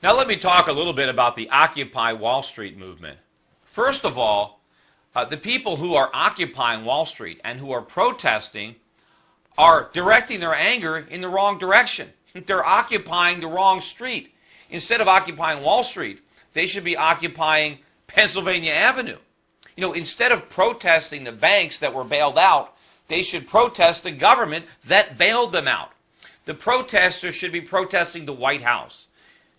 Now let me talk a little bit about the Occupy Wall Street movement. First of all, the people who are occupying Wall Street and who are protesting are directing their anger in the wrong direction. They're occupying the wrong street. Instead of occupying Wall Street, they should be occupying Pennsylvania Avenue. Instead of protesting the banks that were bailed out, they should protest the government that bailed them out. The protesters should be protesting the White House,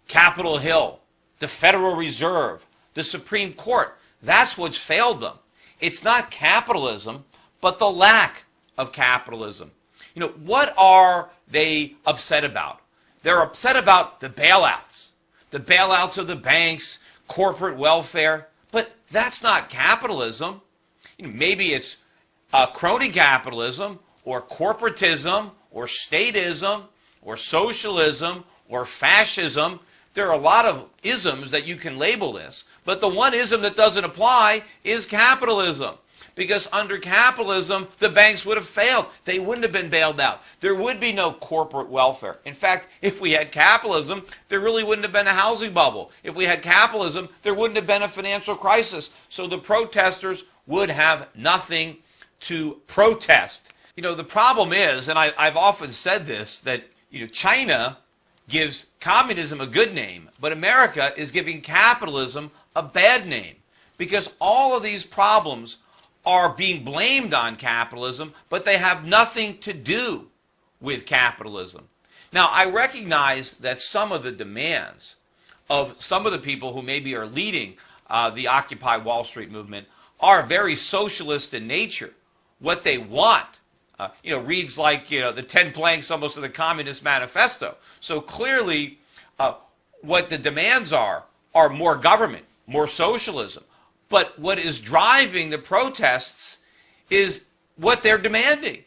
Capitol Hill, the Federal Reserve, the Supreme Court. That's what's failed them. It's not capitalism, but the lack of capitalism. What are they upset about? They're upset about the bailouts of the banks, corporate welfare, but that's not capitalism. Maybe it's crony capitalism or corporatism or statism or socialism or fascism. There are a lot of isms that you can label this, but the one ism that doesn't apply is capitalism. Because under capitalism, the banks would have failed. They wouldn't have been bailed out. There would be no corporate welfare. In fact, if we had capitalism, there really wouldn't have been a housing bubble. If we had capitalism, there wouldn't have been a financial crisis. So the protesters would have nothing to protest. The problem is, and I've often said this, that China gives communism a good name, but America is giving capitalism a bad name. Because all of these problems are being blamed on capitalism, but they have nothing to do with capitalism. Now, I recognize that some of the demands of some of the people who maybe are leading the Occupy Wall Street movement are very socialist in nature. What they want, reads like, the 10 planks almost of the Communist Manifesto. So clearly, what the demands are more government, more socialism. But what is driving the protests is what they're demanding.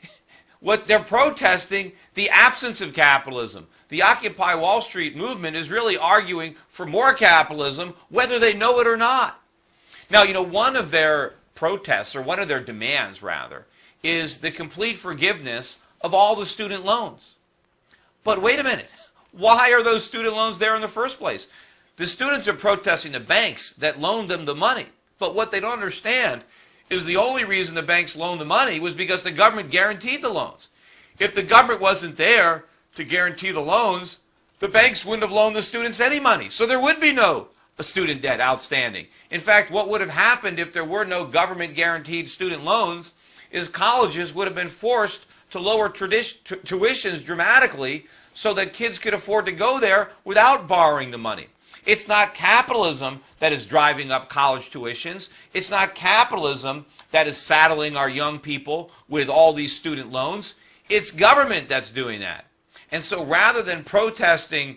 What they're protesting, the absence of capitalism. The Occupy Wall Street movement is really arguing for more capitalism, whether they know it or not. Now, one of their protests, or one of their demands, rather, is the complete forgiveness of all the student loans. But wait a minute. Why are those student loans there in the first place? The students are protesting the banks that loaned them the money. But what they don't understand is the only reason the banks loaned the money was because the government guaranteed the loans. If the government wasn't there to guarantee the loans, the banks wouldn't have loaned the students any money. So there would be no student debt outstanding. In fact, what would have happened if there were no government guaranteed student loans is colleges would have been forced to lower tuitions dramatically so that kids could afford to go there without borrowing the money. It's not capitalism that is driving up college tuitions. It's not capitalism that is saddling our young people with all these student loans. It's government that's doing that. And so rather than protesting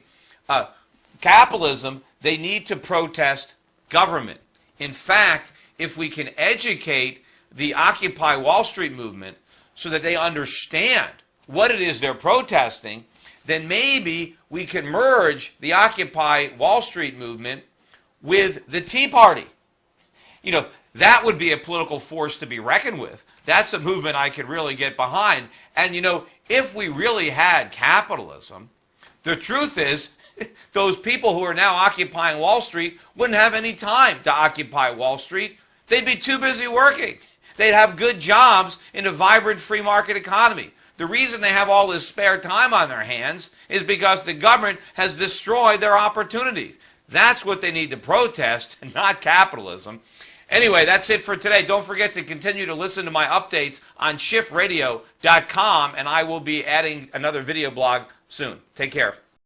capitalism, they need to protest government. In fact, if we can educate the Occupy Wall Street movement so that they understand what it is they're protesting, then maybe we can merge the Occupy Wall Street movement with the Tea Party. That would be a political force to be reckoned with. That's a movement I could really get behind. And, if we really had capitalism, the truth is those people who are now occupying Wall Street wouldn't have any time to occupy Wall Street. They'd be too busy working. They'd have good jobs in a vibrant free market economy. The reason they have all this spare time on their hands is because the government has destroyed their opportunities. That's what they need to protest, not capitalism. Anyway, that's it for today. Don't forget to continue to listen to my updates on SchiffRadio.com, and I will be adding another video blog soon. Take care.